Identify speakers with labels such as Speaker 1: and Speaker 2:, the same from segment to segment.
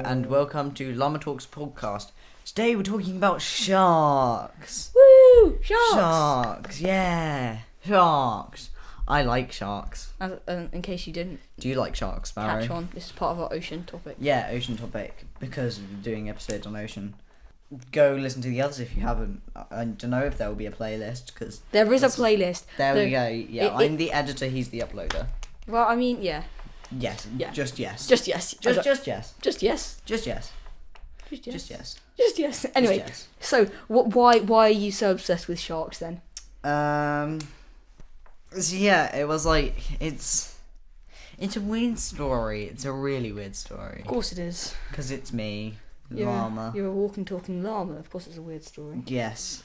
Speaker 1: and welcome to Llama Talks podcast. Today we're talking about sharks.
Speaker 2: Woo! Sharks!
Speaker 1: Sharks, yeah. Sharks. I like sharks.
Speaker 2: In case you didn't
Speaker 1: Do you like sharks, Barry?
Speaker 2: catch on, this is part of our ocean topic.
Speaker 1: Yeah, ocean topic, because we're doing episodes on ocean. Go listen to the others if you haven't. I don't know if there will be a playlist, because...
Speaker 2: There is a playlist.
Speaker 1: There we go. Yeah, I'm the editor, he's the uploader.
Speaker 2: Well, I mean, yeah.
Speaker 1: Yes.
Speaker 2: Yeah.
Speaker 1: Just yes.
Speaker 2: Just yes.
Speaker 1: Just yes.
Speaker 2: Just yes.
Speaker 1: Just yes.
Speaker 2: Just yes.
Speaker 1: Just yes.
Speaker 2: Just yes. Anyway,
Speaker 1: Just yes.
Speaker 2: so why are you so obsessed with sharks then?
Speaker 1: So yeah, it was like it's a weird story. It's a really weird story.
Speaker 2: Of course it is.
Speaker 1: Because it's me, llama.
Speaker 2: You're a walking, talking llama. Of course it's a weird story.
Speaker 1: Yes.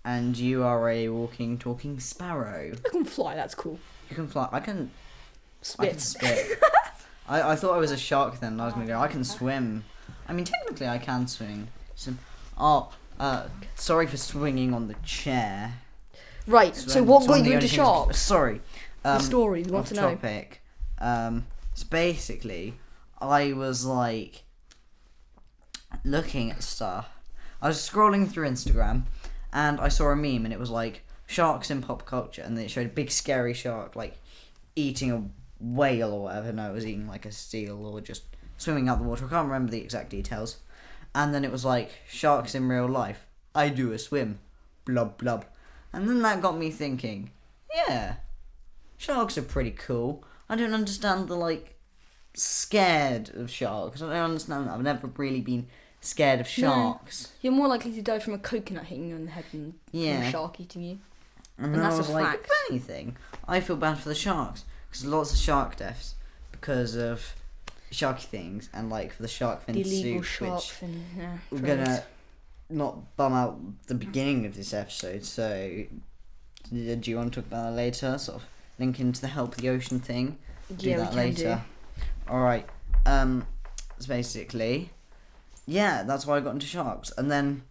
Speaker 1: And you are a walking, talking sparrow.
Speaker 2: I can fly. That's cool.
Speaker 1: You can fly. I can
Speaker 2: Spit.
Speaker 1: spit. I thought I was a shark then. And I was gonna go. I can swim. I mean, technically, I can swim. Sorry for swinging on the chair.
Speaker 2: Right. So what got you into
Speaker 1: sharks?
Speaker 2: sharks?
Speaker 1: Sorry.
Speaker 2: The story. We want to know.
Speaker 1: Topic. So basically, I was like looking at stuff. I was scrolling through Instagram, and I saw a meme, and it was like sharks in pop culture, and it showed a big scary shark like eating a whale or whatever. No, it was eating like a seal or just swimming out the water. I can't remember the exact details. And then it was like sharks in real life. I do a swim, blub blub. And then that got me thinking, yeah, sharks are pretty cool. I don't understand the, like, scared of sharks. I don't understand that. I've never really been scared of sharks.
Speaker 2: No. You're more likely to die from a coconut hitting you in the head than from a shark eating you.
Speaker 1: And then
Speaker 2: that's
Speaker 1: I was
Speaker 2: a
Speaker 1: like,
Speaker 2: fact.
Speaker 1: if anything, I feel bad for the sharks. Because lots of shark deaths because of sharky things. And, like, for the shark fin
Speaker 2: The illegal
Speaker 1: soup,
Speaker 2: shark
Speaker 1: which
Speaker 2: fin,
Speaker 1: we're going to not bum out the beginning of this episode, so do you want to talk about that later? Sort of link into the help the ocean thing. Do that later. Alright. So basically, yeah, that's why I got into sharks. And then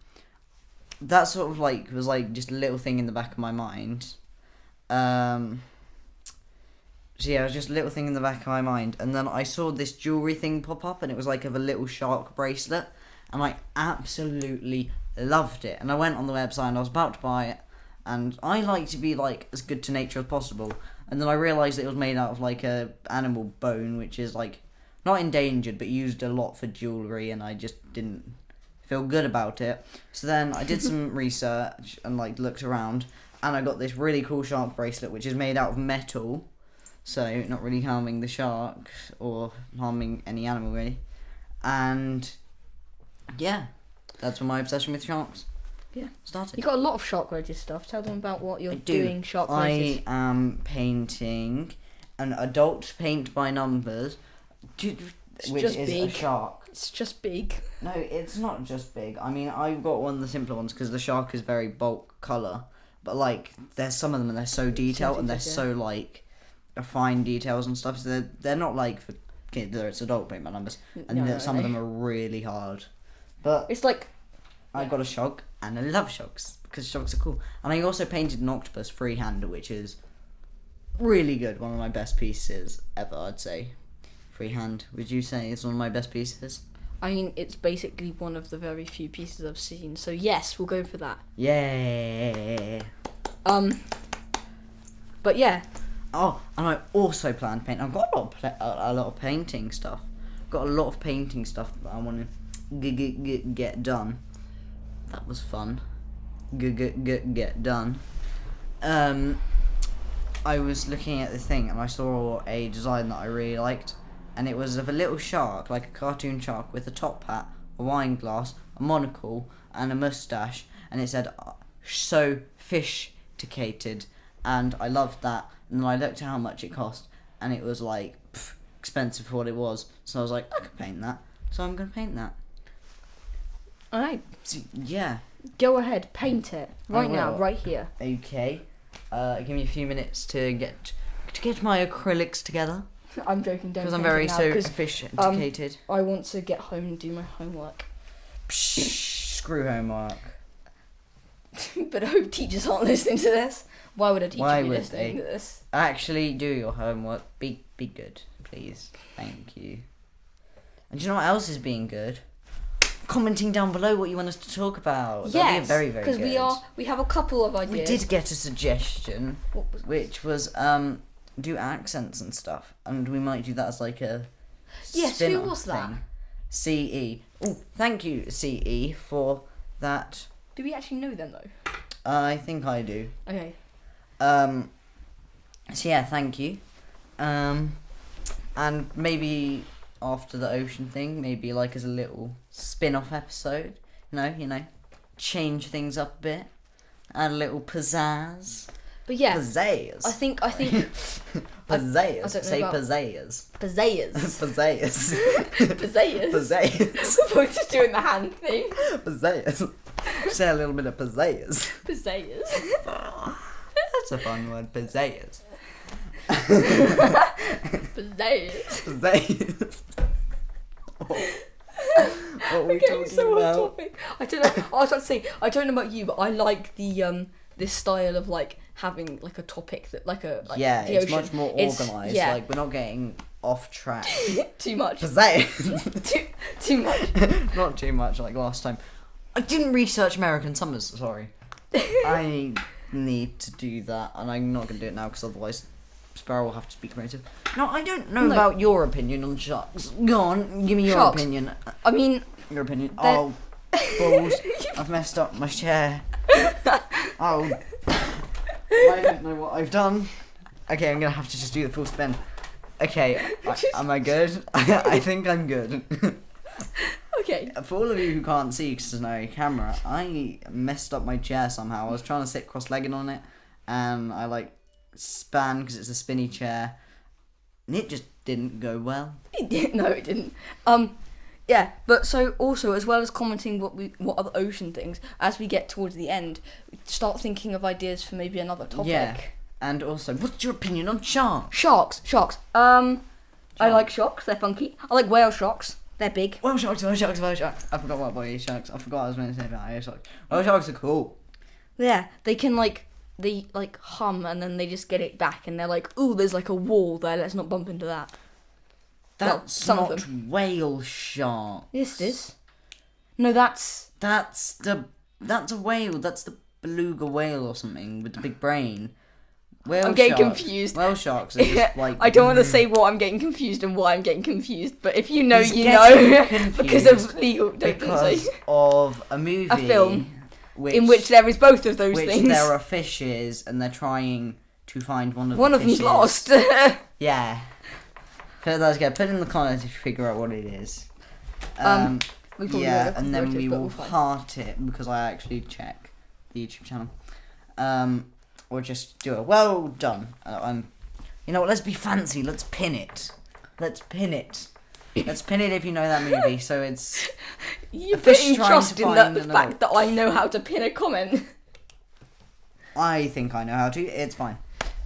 Speaker 1: that sort of like was like just a little thing in the back of my mind. So yeah, it was just a little thing in the back of my mind, and then I saw this jewellery thing pop up, and it was like of a little shark bracelet. And I absolutely loved it. And I went on the website and I was about to buy it. And I like to be like as good to nature as possible. And then I realised it was made out of like a animal bone, which is like not endangered but used a lot for jewellery. And I just didn't feel good about it. So then I did some research and like looked around. And I got this really cool shark bracelet, which is made out of metal. So not really harming the shark or harming any animal really. And... yeah, that's when my obsession with sharks started.
Speaker 2: You got a lot of shark-related stuff. Tell them about what you're doing shark-related.
Speaker 1: I am painting an adult paint by numbers, which is big. A shark.
Speaker 2: It's just big.
Speaker 1: No, it's not just big. I mean, I've got one of the simpler ones because the shark is very bulk colour. But, like, there's some of them and they're so detailed and they're so, like, fine details and stuff. So they're not, like, for kids. It's adult paint by numbers. And some of them are really hard. But
Speaker 2: it's like
Speaker 1: I got a shark, and I love sharks because sharks are cool. And I also painted an octopus freehand, which is really good. One of my best pieces ever, I'd say. Freehand, would you say it's one of my best pieces?
Speaker 2: I mean, it's basically one of the very few pieces I've seen. So yes, we'll go for that.
Speaker 1: Yeah.
Speaker 2: But yeah.
Speaker 1: Oh, and I also plan to paint. I've got a lot of painting stuff. Got a lot of painting stuff that I want to get done. That was fun. Get done. I was looking at the thing and I saw a design that I really liked, and it was of a little shark, like a cartoon shark, with a top hat, a wine glass, a monocle, and a moustache, and it said "so sophisticated," and I loved that. And then I looked at how much it cost, and it was like expensive for what it was. So I was like, I could paint that. So I'm gonna paint that.
Speaker 2: Alright.
Speaker 1: So, yeah.
Speaker 2: Go ahead, paint it. Right now, right here.
Speaker 1: Okay. Give me a few minutes to get my acrylics together.
Speaker 2: I'm joking, don't.
Speaker 1: Because I'm very sophisticated.
Speaker 2: I want to get home and do my homework.
Speaker 1: Screw homework.
Speaker 2: But I hope teachers aren't listening to this. Why would a teacher be listening to this?
Speaker 1: Actually, do your homework. Be good, please. Thank you. And do you know what else is being good? Commenting down below what you want us to talk about.
Speaker 2: Yes,
Speaker 1: that'd be very, very good.
Speaker 2: because we have a couple of ideas.
Speaker 1: We did get a suggestion, which was do accents and stuff, and we might do that as like a
Speaker 2: yes. Who was
Speaker 1: thing.
Speaker 2: that?
Speaker 1: CE. Oh, thank you, CE, for that.
Speaker 2: Do we actually know them though?
Speaker 1: I think I do.
Speaker 2: Okay.
Speaker 1: So yeah, thank you. And maybe after the ocean thing, maybe like as a little spin-off episode. You know, change things up a bit, add a little pizzazz.
Speaker 2: But yeah,
Speaker 1: pizzazz.
Speaker 2: I think
Speaker 1: pizzazz.
Speaker 2: I don't know
Speaker 1: Say
Speaker 2: about-
Speaker 1: pizzazz.
Speaker 2: pizzazz.
Speaker 1: Pizzazz.
Speaker 2: Pizzazz.
Speaker 1: Pizzazz.
Speaker 2: We're just doing the hand thing.
Speaker 1: Pizzazz. Say a little bit of pizzazz.
Speaker 2: Pizzazz.
Speaker 1: That's a fun word, pizzazz.
Speaker 2: Pizzazz.
Speaker 1: Pizzazz. What are we talking
Speaker 2: So
Speaker 1: about?
Speaker 2: on topic. I don't know. I was about to say, I don't know about you, but I like the this style of like having like a topic that like the
Speaker 1: it's
Speaker 2: ocean.
Speaker 1: much more organised.
Speaker 2: Yeah.
Speaker 1: Like we're not getting off track.
Speaker 2: Too much.
Speaker 1: Pizzazz.
Speaker 2: Too much.
Speaker 1: Not too much like last time. I didn't research American summers. Sorry. I need to do that, and I'm not going to do it now because otherwise Sparrow will have to be creative. No, I don't know about your opinion on sharks. Go on, give me your
Speaker 2: Sharks.
Speaker 1: opinion.
Speaker 2: I mean,
Speaker 1: Your opinion. Oh, balls! I've messed up my chair. Oh, I don't know what I've done. Okay, I'm gonna have to just do the full spin. Okay, am I good? I think I'm good.
Speaker 2: okay.
Speaker 1: For all of you who can't see because there's no camera, I messed up my chair somehow. I was trying to sit cross-legged on it, and I like span because it's a spinny chair, and it just didn't go well.
Speaker 2: No, it didn't. Yeah, but so also as well as commenting what other ocean things, as we get towards the end, we start thinking of ideas for maybe another topic.
Speaker 1: Yeah, and also, what's your opinion on sharks?
Speaker 2: Sharks. I like sharks. They're funky. I like whale sharks. They're big.
Speaker 1: Whale sharks. I forgot what about sharks. I forgot what I was meant to say about whale sharks. Whale sharks are cool.
Speaker 2: Yeah, they can they hum and then they just get it back and they're like, ooh, there's like a wall there. Let's not bump into that.
Speaker 1: That's
Speaker 2: some of
Speaker 1: not whale shark.
Speaker 2: Yes, it is. No, that's
Speaker 1: a whale. That's the beluga whale or something with the big brain.
Speaker 2: I'm getting confused.
Speaker 1: Whale sharks are just like...
Speaker 2: I don't want to say what I'm getting confused and why I'm getting confused, but if you know,
Speaker 1: He's
Speaker 2: you know.
Speaker 1: confused
Speaker 2: Because of legal...
Speaker 1: Because of a movie...
Speaker 2: A film. In which there is both of those things.
Speaker 1: There are fishes and they're trying to find one of the fishes.
Speaker 2: One of them's lost.
Speaker 1: Yeah. Let's go. Put it in the comments if you figure out what it is.
Speaker 2: We probably
Speaker 1: yeah, and then we will
Speaker 2: find.
Speaker 1: heart it because I actually check the YouTube channel. Or just do it. Well done. You know what? Let's be fancy. Let's pin it. Let's pin it if you know that movie. So it's.
Speaker 2: You're putting trust in the fact that I know how to pin a comment.
Speaker 1: I think I know how to. It's fine.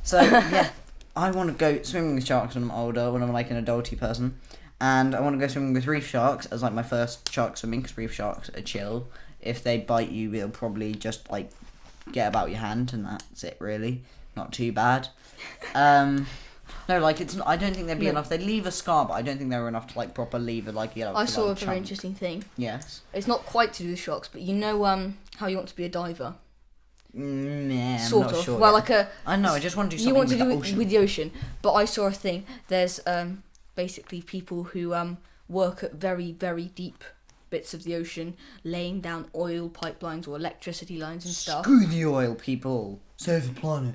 Speaker 1: So yeah, I want to go swimming with sharks when I'm older, when I'm like an adulty person, and I want to go swimming with reef sharks as like my first shark swimming because reef sharks are chill. If they bite you, it'll probably just like get about your hand, and that's it really. Not too bad. No, like it's. I don't think there'd be enough. They leave a scar, but I don't think there were enough to like proper leave it. Like
Speaker 2: I saw a very interesting thing.
Speaker 1: Yes.
Speaker 2: It's not quite to do with sharks, but you know how you want to be a diver.
Speaker 1: I'm
Speaker 2: sort
Speaker 1: not
Speaker 2: of.
Speaker 1: sure
Speaker 2: Well,
Speaker 1: yet.
Speaker 2: like
Speaker 1: I know. I just want to do something
Speaker 2: you want
Speaker 1: with
Speaker 2: to do
Speaker 1: the
Speaker 2: it
Speaker 1: ocean.
Speaker 2: with the ocean, but I saw a thing. There's basically people who work at very very deep bits of the ocean, laying down oil pipelines or electricity lines and stuff.
Speaker 1: Screw the oil, people. Save the planet.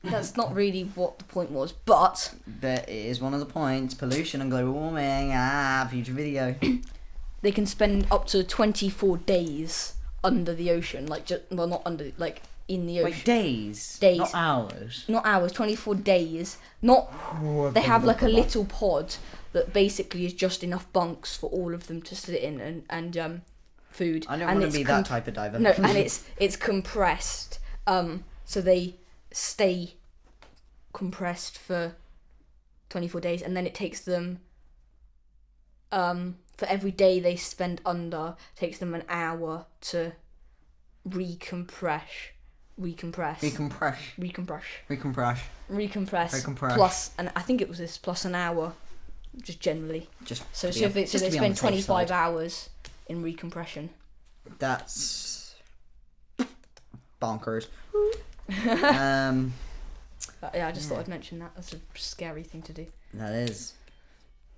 Speaker 2: That's not really what the point was, but
Speaker 1: That is one of the points. Pollution and global warming. Future video.
Speaker 2: they can spend up to 24 days under the ocean, not under, like in the ocean.
Speaker 1: Like days.
Speaker 2: Days.
Speaker 1: Not hours.
Speaker 2: Not hours, 24 days. They have like a little pod that basically is just enough bunks for all of them to sit in and food.
Speaker 1: I don't want to be that type of diver.
Speaker 2: No, and it's compressed. So they stay compressed for 24 days, and then it takes them for every day they spend under, takes them an hour to recompress. Plus, and I think it was this plus an hour Just generally. So
Speaker 1: to
Speaker 2: they
Speaker 1: be on
Speaker 2: spend
Speaker 1: the safe
Speaker 2: 25
Speaker 1: side.
Speaker 2: hours in recompression.
Speaker 1: That's bonkers.
Speaker 2: Yeah, I just thought I'd mention that. That's a scary thing to do.
Speaker 1: That is.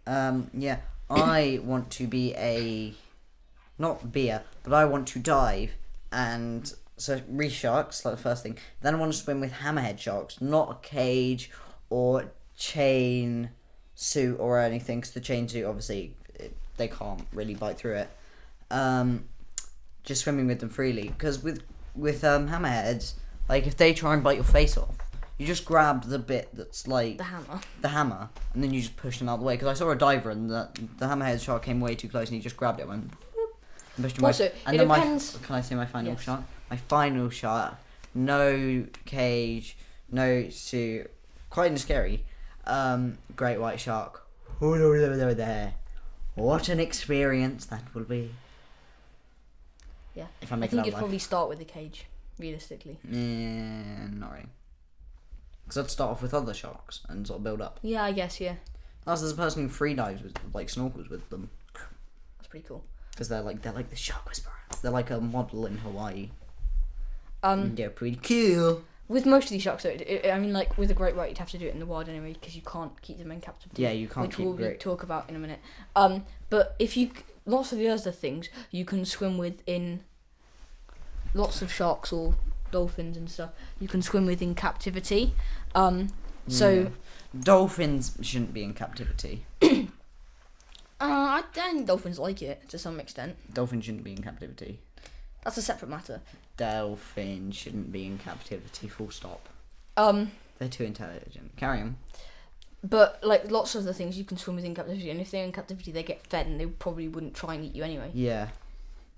Speaker 1: Yeah, I want to be but I want to dive, and so reef sharks, like the first thing. Then I want to swim with hammerhead sharks, not a cage or chain suit or anything, because the chain suit, obviously, they can't really bite through it. Just swimming with them freely, because with hammerheads, like, if they try and bite your face off, you just grab the bit that's like the hammer, and then you just push them out of the way. Because I saw a diver and the hammerhead shark came way too close, and he just grabbed it and went and pushed him away.
Speaker 2: Also,
Speaker 1: and
Speaker 2: it
Speaker 1: then
Speaker 2: depends.
Speaker 1: Can I say my final
Speaker 2: Yes.
Speaker 1: shot? My final shot, no cage, no suit, quite scary. Great white shark. Over there. What an experience that will be.
Speaker 2: Yeah.
Speaker 1: If I
Speaker 2: I
Speaker 1: make
Speaker 2: think
Speaker 1: it
Speaker 2: you'd
Speaker 1: out
Speaker 2: probably start with a cage, realistically.
Speaker 1: not really. Because I'd start off with other sharks and sort of build up.
Speaker 2: Yeah, I guess, yeah.
Speaker 1: As there's a person who free dives with, like, snorkels with them.
Speaker 2: That's pretty cool.
Speaker 1: Because they're like the shark whisperer. They're like a model in Hawaii. They're pretty cool.
Speaker 2: With most of these sharks, though, I mean, like, with a great white, you'd have to do it in the wild anyway, because you can't keep them in captivity.
Speaker 1: Yeah, you can't
Speaker 2: which
Speaker 1: keep
Speaker 2: we'll talk about in a minute. But if you... Lots of the other things you can swim with in... Lots of sharks or dolphins and stuff you can swim with in captivity.
Speaker 1: Dolphins shouldn't be in captivity.
Speaker 2: I think dolphins like it to some extent.
Speaker 1: Dolphins shouldn't be in captivity.
Speaker 2: That's a separate matter.
Speaker 1: Dolphins shouldn't be in captivity, full stop. They're too intelligent. Carry on.
Speaker 2: But, like, lots of the things you can swim with in captivity, and if they're in captivity, they get fed, and they probably wouldn't try and eat you anyway.
Speaker 1: Yeah.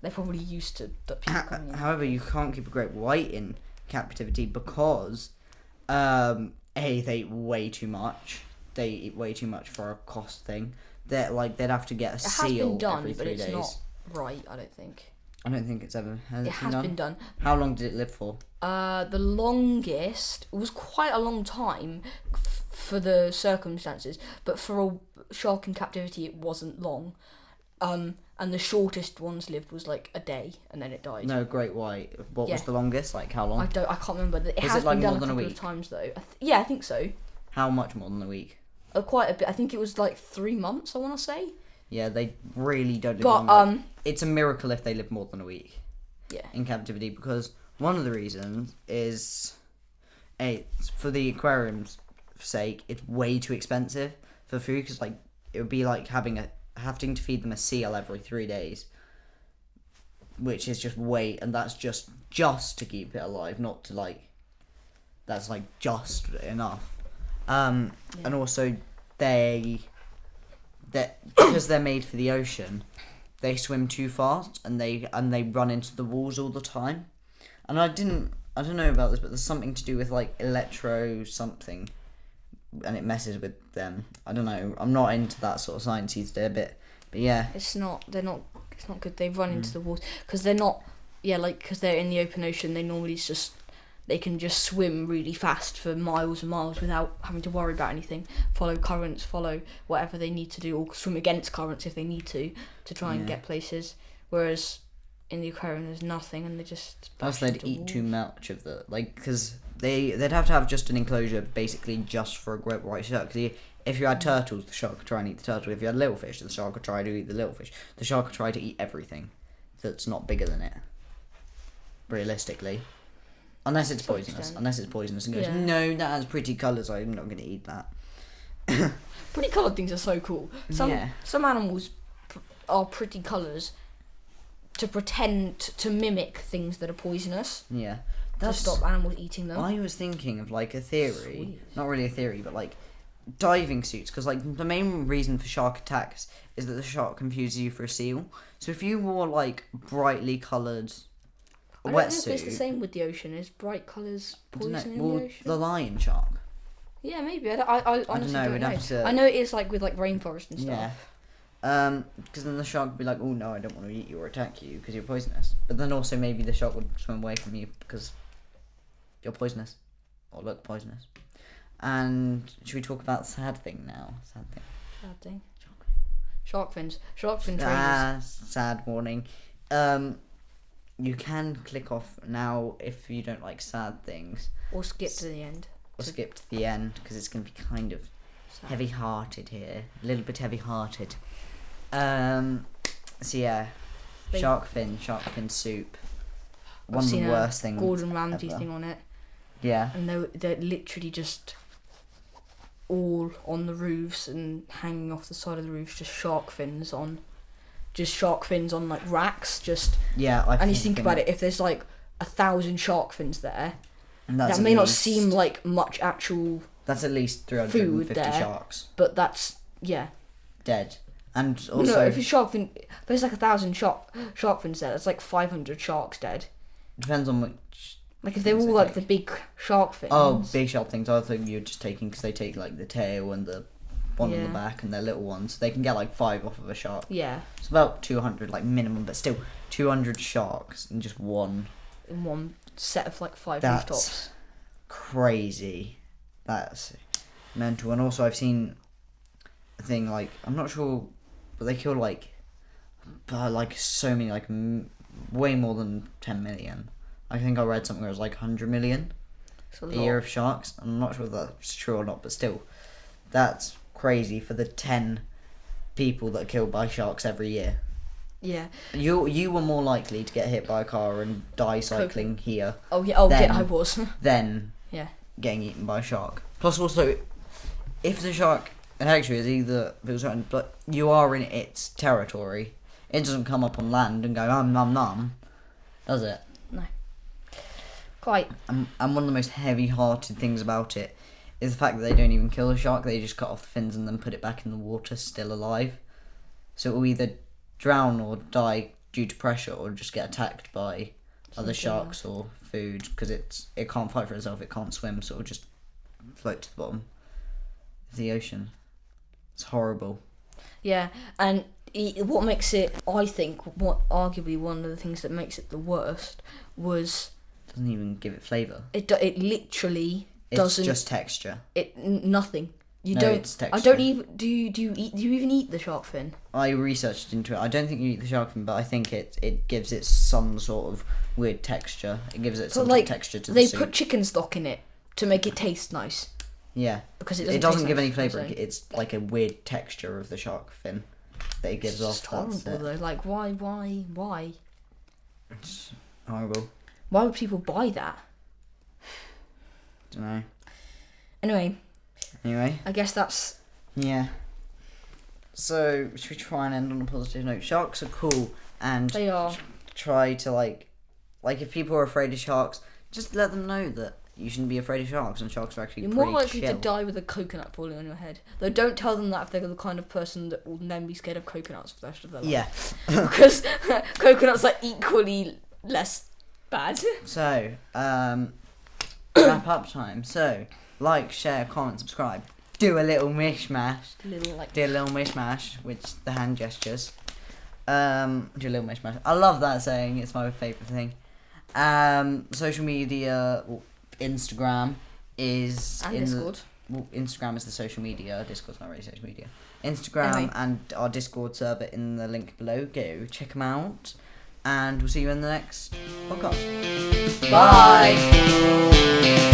Speaker 2: They're probably used to the people coming in.
Speaker 1: However, you can't keep a great white in captivity because, they eat way too much. They eat way too much for a cost thing. They'd have to get a seal every 3 days. It has been done, but it's not
Speaker 2: right, I don't think.
Speaker 1: I don't think it's ever.
Speaker 2: It has been done.
Speaker 1: How long did it live for?
Speaker 2: The longest, it was quite a long time for the circumstances, but for a shark in captivity, it wasn't long. And the shortest ones lived was like a day, and then it died.
Speaker 1: No, great white. What was the longest? Like how long?
Speaker 2: I can't remember. It
Speaker 1: was
Speaker 2: has
Speaker 1: it like
Speaker 2: been
Speaker 1: more
Speaker 2: done
Speaker 1: than
Speaker 2: a
Speaker 1: a
Speaker 2: couple
Speaker 1: week?
Speaker 2: of times though. I think so.
Speaker 1: How much more than a week?
Speaker 2: Quite a bit. I think it was like 3 months. I want to say.
Speaker 1: Yeah, they really don't live
Speaker 2: But
Speaker 1: long. It's a miracle if they live more than a week.
Speaker 2: Yeah.
Speaker 1: In captivity, because one of the reasons is, for the aquarium's sake, it's way too expensive for food. Because like it would be like having to feed them a seal every 3 days, which is just and that's just to keep it alive, not to like. That's like just enough. And also because they're made for the ocean, they swim too fast and they run into the walls all the time. And I don't know about this, but there's something to do with like electro something, and it messes with them. I don't know. I'm not into that sort of science a bit, but yeah.
Speaker 2: It's not good. They run into the walls because they're not. Yeah, like because they're in the open ocean. They can just swim really fast for miles and miles without having to worry about anything. Follow currents, follow whatever they need to do, or swim against currents if they need to try and get places. Whereas in the aquarium, there's nothing, and they just.
Speaker 1: Plus, they'd eat too much of because they'd have to have just an enclosure basically just for a great white shark. Because if you had turtles, the shark could try and eat the turtle. If you had little fish, the shark could try to eat the little fish. The shark could try to eat everything that's not bigger than it. Realistically. Unless it's poisonous. And goes, no, that has pretty colours, I'm not going to eat that.
Speaker 2: Pretty coloured things are so cool. Some animals are pretty colours to pretend to mimic things that are poisonous.
Speaker 1: Yeah.
Speaker 2: To stop animals eating them.
Speaker 1: I was thinking of like a theory. Not really a theory, but like diving suits. Because like the main reason for shark attacks is that the shark confuses you for a seal. So if you wore like brightly coloured...
Speaker 2: I don't know if it's the same with the ocean. Is bright colours poison in the ocean?
Speaker 1: The lion shark.
Speaker 2: Yeah, maybe. I honestly don't know. I know it is like with like rainforest and stuff.
Speaker 1: Yeah. Because then the shark would be like, oh no, I don't want to eat you or attack you because you're poisonous. But then also maybe the shark would swim away from you because you're poisonous or look poisonous. And should we talk about sad thing now? Sad thing.
Speaker 2: Sad thing. Shark fins.
Speaker 1: Sad warning. You can click off now if you don't like sad things.
Speaker 2: Or skip to the end.
Speaker 1: Or skip to the end, because it's going to be kind of heavy-hearted here. A little bit heavy-hearted. So yeah, shark fin soup. One of the worst things
Speaker 2: Gordon Ramsay
Speaker 1: ever.
Speaker 2: thing on it.
Speaker 1: Yeah.
Speaker 2: And they're literally just all on the roofs and hanging off the side of the roofs, just shark fins on like racks. And you think about it, if there's like 1,000 shark fins there, that may not seem like much actual.
Speaker 1: That's at least 350
Speaker 2: there,
Speaker 1: sharks.
Speaker 2: But that's
Speaker 1: dead. And also,
Speaker 2: no, if it's shark fin, if there's like 1,000 shark fins there, that's like 500 sharks dead.
Speaker 1: Depends on which.
Speaker 2: Like if they're all like the big shark fins.
Speaker 1: Oh, big shark things. I think you're just taking, because they take like the tail and the one on the back and their little ones. They can get like 5 off of a shark.
Speaker 2: Yeah.
Speaker 1: It's about 200 like minimum, but still 200 sharks in just one.
Speaker 2: In one set of like 5
Speaker 1: That's
Speaker 2: rooftops.
Speaker 1: Crazy. That's mental. And also I've seen a thing like, I'm not sure, but they kill like so many, like way more than 10 million. I think I read something where it was like 100 million a year of sharks. I'm not sure if that's true or not, but still, that's crazy for the 10 people that are killed by sharks every year.
Speaker 2: Yeah.
Speaker 1: You were more likely to get hit by a car and die cycling here.
Speaker 2: Oh yeah. Oh yeah, I was.
Speaker 1: Then
Speaker 2: getting
Speaker 1: eaten by a shark. Plus, also, if the shark actually is either but you are in its territory, it doesn't come up on land and go nom, does it?
Speaker 2: No. Quite.
Speaker 1: And one of the most heavy-hearted things about it is the fact that they don't even kill the shark. They just cut off the fins and then put it back in the water, still alive. So it will either drown or die due to pressure, or just get attacked by other sharks or food, because it can't fight for itself. It can't swim, so it'll just float to the bottom of the ocean. It's horrible.
Speaker 2: Yeah, and what makes it, I think, arguably one of the things that makes it the worst was
Speaker 1: doesn't even give it flavour.
Speaker 2: It literally doesn't.
Speaker 1: It's just texture.
Speaker 2: Nothing. You
Speaker 1: no,
Speaker 2: don't.
Speaker 1: It's texture.
Speaker 2: I don't even. Do you even eat the shark fin?
Speaker 1: I researched into it. I don't think you eat the shark fin, but I think it gives it some sort of weird texture. It gives it some sort of texture to the soup.
Speaker 2: They put chicken stock in it to make it taste nice.
Speaker 1: Yeah.
Speaker 2: Because
Speaker 1: it doesn't give any flavour. It's like a weird texture of the shark fin that it gives off.
Speaker 2: It's horrible though. Like why?
Speaker 1: It's horrible.
Speaker 2: Why would people buy that?
Speaker 1: Don't know. Anyway.
Speaker 2: I guess that's...
Speaker 1: Yeah. So, should we try and end on a positive note? Sharks are cool, and...
Speaker 2: They are.
Speaker 1: Try to, like, if people are afraid of sharks, just let them know that you shouldn't be afraid of sharks, and sharks are actually pretty chill.
Speaker 2: You're more likely to die with a coconut falling on your head. Though don't tell them that if they're the kind of person that will then be scared of coconuts for the rest of their life.
Speaker 1: Yeah.
Speaker 2: Because coconuts are equally less bad. So,
Speaker 1: wrap up time. So, like, share, comment, subscribe. Do a little mishmash. Do a little mishmash, which the hand gestures. Do a little mishmash. I love that saying. It's my favourite thing. Social media, Instagram is
Speaker 2: and Discord.
Speaker 1: Instagram is the social media. Discord's not really social media. Instagram and our Discord server in the link below. Go check them out, and we'll see you in the next podcast.
Speaker 2: Bye.